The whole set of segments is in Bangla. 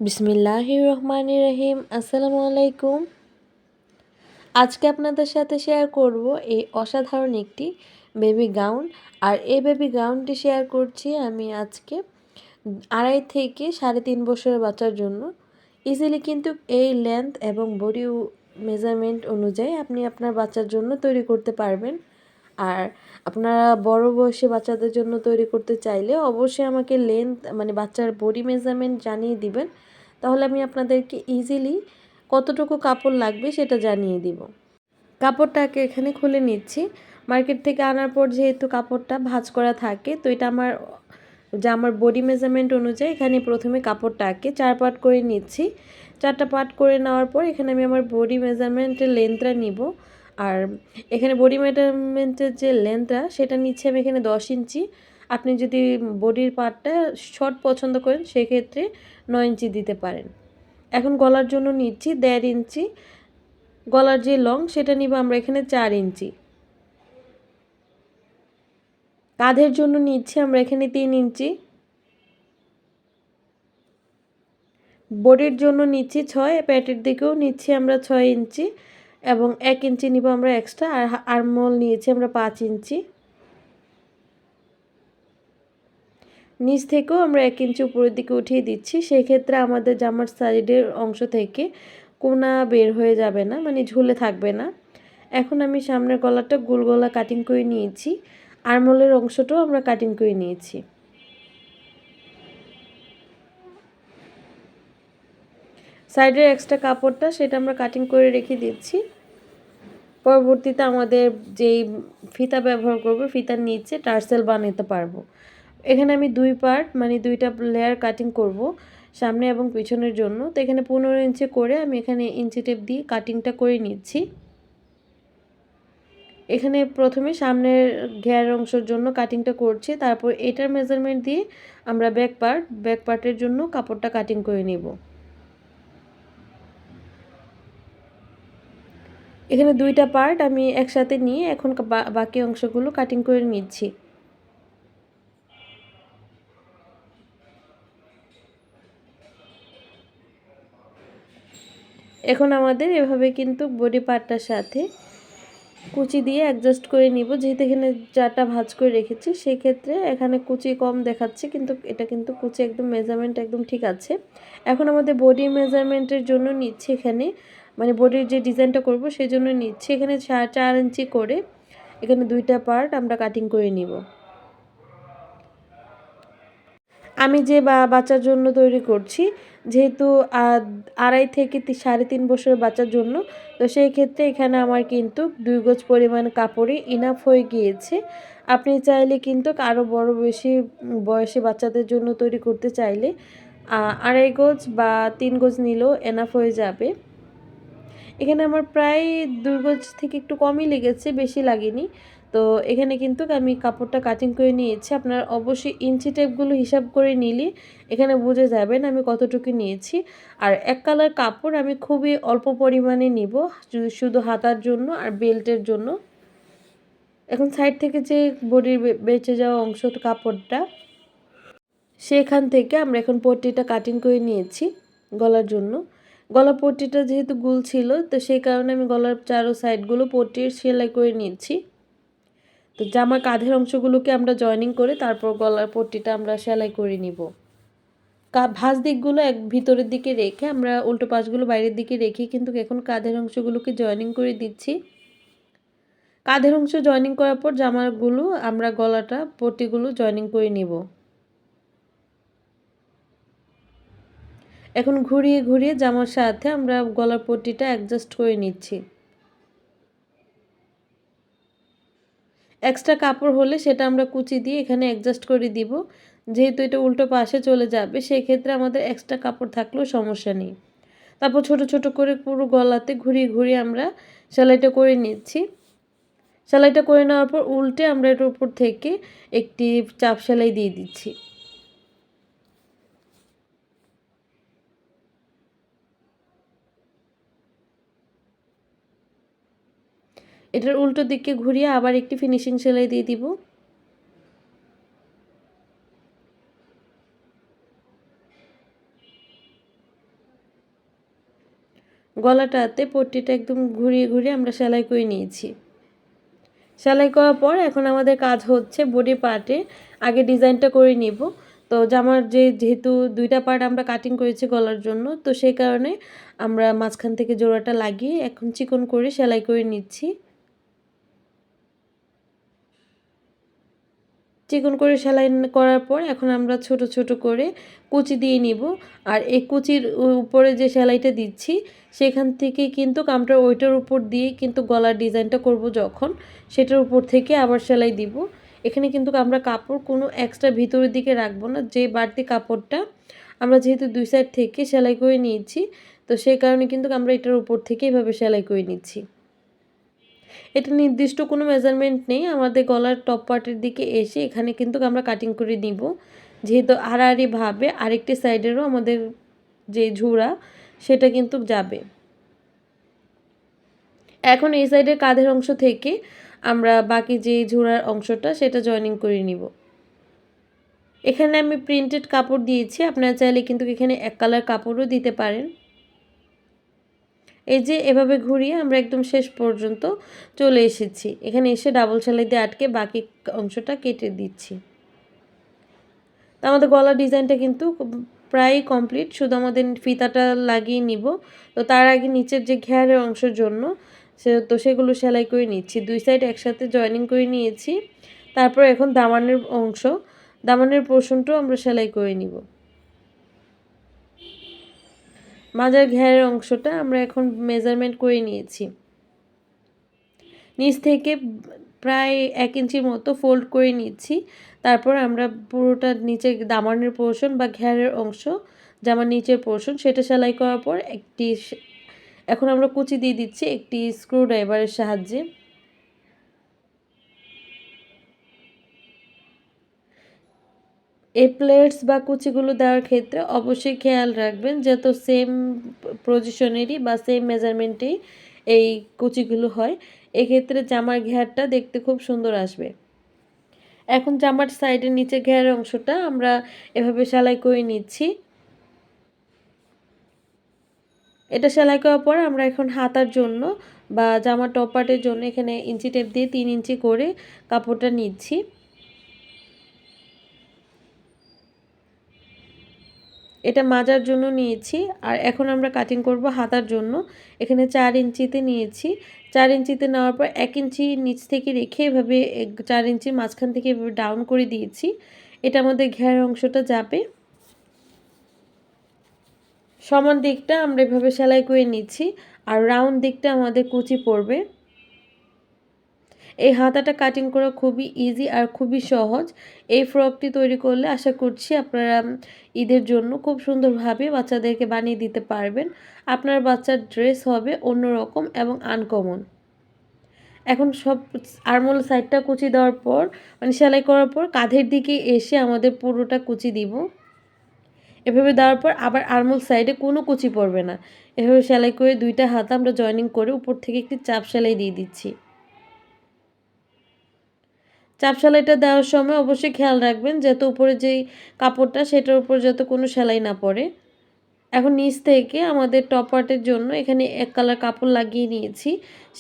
বিসমিল্লাহির রহমানির রহিম। আসসালামু আলাইকুম। আজকে আপনাদের সাথে শেয়ার করব এই অসাধারণ একটি বেবি গাউন। আর এই বেবি গাউনটি শেয়ার করছি আমি আজকে 2.5 থেকে 3.5 বছরের বাচ্চার জন্য। ইজিলি কিন্তু এই লেন্থ এবং বডি মেজারমেন্ট অনুযায়ী আপনি আপনার বাচ্চার জন্য তৈরি করতে পারবেন। আর আপনারা বড় বয়সী বাচ্চাদের জন্য তৈরি করতে চাইলে অবশ্যই আমাকে লেন্থ মানে বাচ্চার বডি মেজারমেন্ট জানিয়ে দিবেন। তাহলে আমি আপনাদেরকে ইজিলি কতটুকু কাপড় লাগবে সেটা জানিয়ে দিব। কাপড়টাকে এখানে খুলে নিচ্ছি। মার্কেট থেকে আনার পর যেহেতু কাপড়টা ভাঁজ করা থাকে, তো এটা আমার বডি মেজারমেন্ট অনুযায়ী এখানে প্রথমে কাপড়টাকে 4 পার্ট করে নিচ্ছি। 4টা পার্ট করে নেওয়ার পর এখানে আমি আমার বডি মেজারমেন্টের লেন্থটা নিব। আর এখানে বডি মেজারমেন্টের যে লেন্থটা সেটা নিচ্ছি আমি এখানে 10 ইঞ্চি। আপনি যদি বডির পার্টটা শর্ট পছন্দ করেন সেক্ষেত্রে 9 ইঞ্চি দিতে পারেন। এখন গলার জন্য নিচ্ছি 1.5 ইঞ্চি। গলার যে লং সেটা নিব আমরা এখানে 4 ইঞ্চি। কাঁধের জন্য নিচ্ছি আমরা এখানে 3 ইঞ্চি। বডির জন্য নিচ্ছি 6, প্যাটের দিকেও নিচ্ছি আমরা 6 ইঞ্চি এবং 1 ইঞ্চি নিব আমরা এক্সট্রা। আর আর্মহোল নিয়েছি আমরা 5 ইঞ্চি। নিচ থেকেও আমরা 1 ইঞ্চি উপরের দিকে উঠিয়ে দিচ্ছি। সেই ক্ষেত্রে আমাদের জামার সাইডের অংশ থেকে কোনা বের হয়ে যাবে না, মানে ঝুলে থাকবে না। এখন আমি সামনের গলাটা গোল গলা কাটিং করে নিয়েছি। আর্মহোলের অংশটাও আমরা কাটিং করে নিয়েছি। সাইডের এক্সট্রা কাপড়টা সেটা আমরা কাটিং করে রেখে দিচ্ছি। পরবর্তীতে আমাদের যেই ফিতা ব্যবহার করব, ফিতার নিচে টার্সেল বানাতে পারবো। এখানে আমি 2 পার্ট মানে 2টা লেয়ার কাটিং করব সামনে এবং পিছনের জন্য। তো এখানে 15 ইঞ্চি করে আমি এখানে ইঞ্চি টেপ দিয়ে কাটিংটা করে নিচ্ছি। এখানে প্রথমে সামনের ঘের অংশের জন্য কাটিংটা করছি, তারপর এটার মেজারমেন্ট দিয়ে আমরা ব্যাক পার্টের জন্য কাপড়টা কাটিং করে নিব। এখানে 2টা পার্ট আমি একসাথে নিয়ে এখন বাকি অংশগুলো কাটিং করে নিচ্ছি। এখন আমাদের এভাবে কিন্তু বডি পার্টটার সাথে কুচি দিয়ে অ্যাডজাস্ট করে নিব। যেহেতু এখানে 4টা ভাঁজ করে রেখেছি সেই ক্ষেত্রে এখানে কুচি কম দেখাচ্ছে, কিন্তু এটা কিন্তু কুচি একদম মেজারমেন্ট একদম ঠিক আছে। এখন আমাদের বডি মেজারমেন্টের জন্য নিচ্ছি এখানে মানে বডির যে ডিজাইনটা করব সেই জন্য নিচ্ছি এখানে 4 ইঞ্চি করে এখানে 2টা পার্ট আমরা কাটিং করে নিব। আমি যে বাচ্চার জন্য তৈরি করছি, যেহেতু 2.5 থেকে 3.5 বছরের বাচ্চার জন্য, তো সেই ক্ষেত্রে এখানে আমার কিন্তু 2 গজ পরিমাণ কাপড়ই ইনাফ হয়ে গিয়েছে। আপনি চাইলে কিন্তু আরও বড় বেশি বয়সী বাচ্চাদের জন্য তৈরি করতে চাইলে 2.5 গজ বা 3 গজ নিলেও এনাফ হয়ে যাবে। এখানে আমার প্রায় 2 গজ থেকে একটু কমই লেগেছে, বেশি লাগেনি। তো এখানে কিন্তু আমি কাপড়টা কাটিং করে নিয়েছি। আপনারা অবশ্যই ইঞ্চি টেপগুলো হিসাব করে নিলে এখানে বুঝে যাবেন আমি কতটুকু নিয়েছি। আর এক কালার কাপড় আমি খুবই অল্প পরিমাণে নিব, শুধু হাতার জন্য আর বেল্টের জন্য। এখন সাইড থেকে যে বডির বেঁচে যাওয়া অংশ কাপড়টা, সেখান থেকে আমরা এখন পট্টিটা কাটিং করে নিয়েছি গলার জন্য। গলার পট্টিটা যেহেতু গোল ছিল, তো সেই কারণে আমি গলার চারো সাইডগুলো পট্টির সেলাই করে নিয়েছি। তো জামার কাঁধের অংশগুলোকে আমরা জয়েনিং করে তারপর গলার পট্টিটা আমরা সেলাই করে নিব। ভাঁজ দিকগুলো ভিতরের দিকে রেখে আমরা উল্টো পাশগুলো বাইরের দিকে রেখে কিন্তু এখন কাঁধের অংশগুলোকে জয়েনিং করে দিচ্ছি। কাঁধের অংশ জয়েনিং করার পর জামাগুলো আমরা গলাটা পট্টিগুলো জয়েনিং করে নিব। এখন ঘুরিয়ে ঘুরিয়ে জামার সাথে আমরা গলার পট্টিটা অ্যাডজাস্ট করে নিচ্ছি। এক্সট্রা কাপড় হলে সেটা আমরা কুচি দিয়ে এখানে অ্যাডজাস্ট করে দিব। যেহেতু এটা উল্টো পাশে চলে যাবে সেই ক্ষেত্রে আমাদের এক্সট্রা কাপড় থাকলেও সমস্যা নেই। তারপর ছোট ছোট করে পুরো গলাতে ঘুরিয়ে ঘুরিয়ে আমরা সেলাইটা করে নিচ্ছি। সেলাইটা করে নেওয়ার পর উল্টে আমরা এটার উপর থেকে একটি চাপ সেলাই দিয়ে দিচ্ছি। এটার উল্টো দিকে ঘুরিয়ে আবার একটি ফিনিশিং সেলাই দিয়ে দিব। গলাটাতে পট্টিটা একদম ঘুরিয়ে ঘুরিয়ে আমরা সেলাই করে নিয়েছি। সেলাই করার পর এখন আমাদের কাজ হচ্ছে বডি পার্টে আগে ডিজাইনটা করে নিব। তো জামার যেহেতু 2টা পার্ট আমরা কাটিং করেছি গলার জন্য, তো সেই কারণে আমরা মাঝখান থেকে জোড়াটা লাগিয়ে এখন চিকন করে সেলাই করে নিচ্ছি। চিকন করে সেলাই করার পর এখন আমরা ছোট ছোট করে কুচি দিয়ে নিব। আর এই কুচির উপরে যে সেলাইটা দিচ্ছি সেখান থেকে কিন্তু আমরা ওইটার উপর দিয়ে কিন্তু গলার ডিজাইনটা করব, যখন সেটার উপর থেকে আবার সেলাই দিব। এখানে কিন্তু আমরা কাপড় কোনো এক্সট্রা ভিতরের দিকে রাখবো না। যে বাড়তি কাপড়টা আমরা যেহেতু 2 সাইড থেকে সেলাই করে নিয়েছি, তো সেই কারণে কিন্তু আমরা এটার উপর থেকে এভাবে সেলাই করে নিচ্ছি। এটা নির্দিষ্ট কোনো মেজারমেন্ট নেই, আমাদের গলার টপ পার্টের দিকে এসে এখানে কিন্তু আমরা কাটিং করে নিব, যেহেতু আড়াআড়িভাবে আরেকটি সাইডেরও আমাদের যে ঝুরা সেটা কিন্তু যাবে। এখন এই সাইডের কাঁধের অংশ থেকে আমরা বাকি যে ঝুরার অংশটা সেটা জয়েনিং করে নিব। এখানে আমি প্রিন্টেড কাপড় দিয়েছি, আপনারা চাইলে কিন্তু এখানে এক কালার কাপড়ও দিতে পারেন। এই যে এভাবে ঘুরিয়ে আমরা একদম শেষ পর্যন্ত চলে এসেছি। এখানে এসে ডাবল সেলাই দিয়ে আটকে বাকি অংশটা কেটে দিচ্ছি। তো আমাদের গলার ডিজাইনটা কিন্তু প্রায় কমপ্লিট, শুধু আমাদের ফিতাটা লাগিয়ে নিব। তো তার আগে নিচের যে ঘেরের অংশের জন্য সেগুলো সেলাই করে নিচ্ছি। 2 সাইড একসাথে জয়েনিং করে নিয়েছি। তারপর এখন দামানের অংশ, দামানের পোরশনটাও আমরা সেলাই করে নিব। মাঝের ঘেরের অংশটা আমরা এখন মেজারমেন্ট করে নিয়েছি। নিচ থেকে প্রায় 1 ইঞ্চির মতো ফোল্ড করে নিচ্ছি। তারপর আমরা পুরোটা নিচে দামানের পোরশন বা ঘেরের অংশ, জামার নিচের পোরশন সেটা সেলাই করার পর এখন আমরা কুচি দিয়ে দিচ্ছি একটি স্ক্রু ড্রাইভারের সাহায্যে। এই প্লেটস বা কুচিগুলো দেওয়ার ক্ষেত্রে অবশ্যই খেয়াল রাখবেন যাতে সেম পজিশনেরই বা সেম মেজারমেন্টেই এই কুচিগুলো হয়। এক্ষেত্রে জামার ঘেরটা দেখতে খুব সুন্দর আসবে। এখন জামার সাইডের নিচে ঘেরের অংশটা আমরা এভাবে সেলাই করে নিচ্ছি। এটা সেলাই করার পর আমরা এখন হাতার জন্য বা জামার টপ পার্টের জন্য এখানে ইঞ্চি টেপ দিয়ে 3 ইঞ্চি করে কাপড়টা নিচ্ছি। এটা মাজার জন্য নিয়েছি। আর এখন আমরা কাটিং করব হাতার জন্য। এখানে 4 ইঞ্চিতে নিয়েছি। 4 ইঞ্চিতে নেওয়ার পর 1 ইঞ্চি নিচ থেকে রেখে এভাবে 4 ইঞ্চির মাঝখান থেকে এভাবে ডাউন করে দিয়েছি। এটা আমাদের ঘেরের অংশটা যাবে। সমান দিকটা আমরা এভাবে সেলাই করে নিচ্ছি, আর রাউন্ড দিকটা আমাদের কুচি পড়বে। এই হাতাটা কাটিং করা খুবই ইজি আর খুবই সহজ। এই ফ্রকটি তৈরি করলে আশা করছি আপনারা ঈদের জন্য খুব সুন্দরভাবে বাচ্চাদেরকে বানিয়ে দিতে পারবেন। আপনার বাচ্চার ড্রেস হবে অন্যরকম এবং আনকমন। এখন সব আরমোল সাইডটা কুচি দেওয়ার পর মানে সেলাই করার পর কাঁধের দিকে এসে আমাদের পুরোটা কুচি দিব। এভাবে দেওয়ার পর আবার আরমোল সাইডে কোনো কুচি পড়বে না। এভাবে সেলাই করে 2টা হাতা আমরা জয়েনিং করে উপর থেকে একটি চাপ সেলাই দিয়ে দিচ্ছি। চাপ সেলাইটা দেওয়ার সময় অবশ্যই খেয়াল রাখবেন যাতে উপরে যেই কাপড়টা সেটার উপর যাতে কোনো সেলাই না পড়ে। এখন নিচ থেকে আমাদের টপ পার্টের জন্য এখানে এক কালার কাপড় লাগিয়ে নিয়েছি।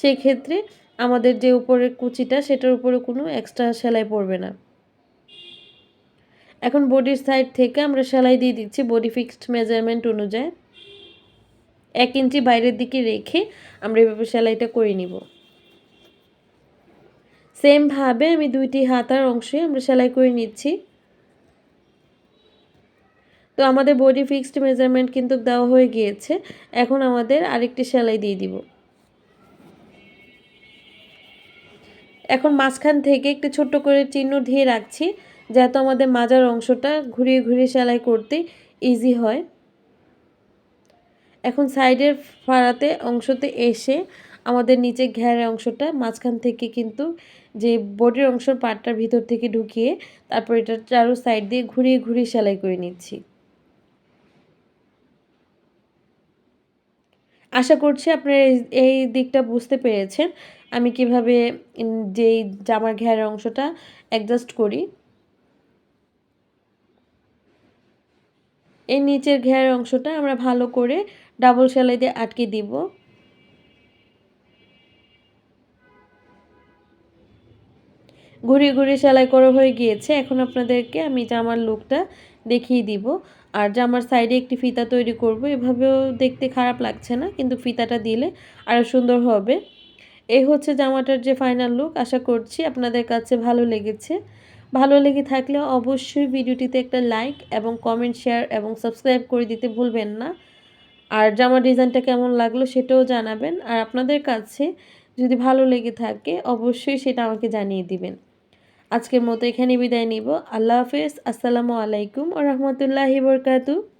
সেক্ষেত্রে আমাদের যে উপরের কুচিটা সেটার উপরে কোনো এক্সট্রা সেলাই পড়বে না। এখন বডির সাইড থেকে আমরা সেলাই দিয়ে দিচ্ছি বডি ফিক্সড মেজারমেন্ট অনুযায়ী। 1 ইঞ্চি বাইরের দিকে রেখে আমরা এভাবে সেলাইটা করে নিব। সেমভাবে আমি 2টি হাতার অংশে আমরা সেলাই করে নিচ্ছি। তো আমাদের বডি ফিক্সড মেজারমেন্ট কিন্তু দেওয়া হয়ে গিয়েছে। এখন আমাদের আরেকটি সেলাই দিয়ে দিব। এখন মাঝখান থেকে একটু ছোট্ট করে চিহ্ন দিয়ে রাখছি যাতে আমাদের মাজার অংশটা ঘুরিয়ে ঘুরিয়ে সেলাই করতে ইজি হয়। এখন সাইডের ফাড়াতে অংশতে এসে আমাদের নিচে ঘেরের অংশটা মাঝখান থেকে কিন্তু যে বডির অংশের পার্টটার ভিতর থেকে ঢুকিয়ে তারপর এটা চারো সাইড দিয়ে ঘুরিয়ে ঘুরিয়ে সেলাই করে নিচ্ছি। আশা করছি আপনারা এই দিকটা বুঝতে পেরেছেন আমি কিভাবে যেই জামার ঘেরের অংশটা অ্যাডজাস্ট করি। এই নিচের ঘের অংশটা আমরা ভালো করে ডাবল সেলাই দিয়ে আটকে দিব। ঘুরিয়ে ঘুরিয়ে সেলাই করা হয়ে গিয়েছে। এখন আপনাদেরকে আমি জামার লুকটা দেখিয়ে দিব। আর জামার সাইডে একটি ফিতা তৈরি করব। এভাবেও দেখতে খারাপ লাগছে না, কিন্তু ফিতাটা দিলে আরও সুন্দর হবে। এই হচ্ছে জামাটার যে ফাইনাল লুক। আশা করছি আপনাদের কাছে ভালো লেগেছে। ভালো লেগে থাকলে অবশ্যই ভিডিওটিতে একটা লাইক এবং কমেন্ট, শেয়ার এবং সাবস্ক্রাইব করে দিতে ভুলবেন না। আর জামার ডিজাইনটা কেমন লাগলো সেটাও জানাবেন। আর আপনাদের কাছে যদি ভালো লেগে থাকে অবশ্যই সেটা আমাকে জানিয়ে দিবেন। আজকের মতো এখানেই বিদায় নিব। আল্লাহ হাফেজ। আসসালামু আলাইকুম ওয়া রাহমাতুল্লাহি ওয়া বারাকাতুহু।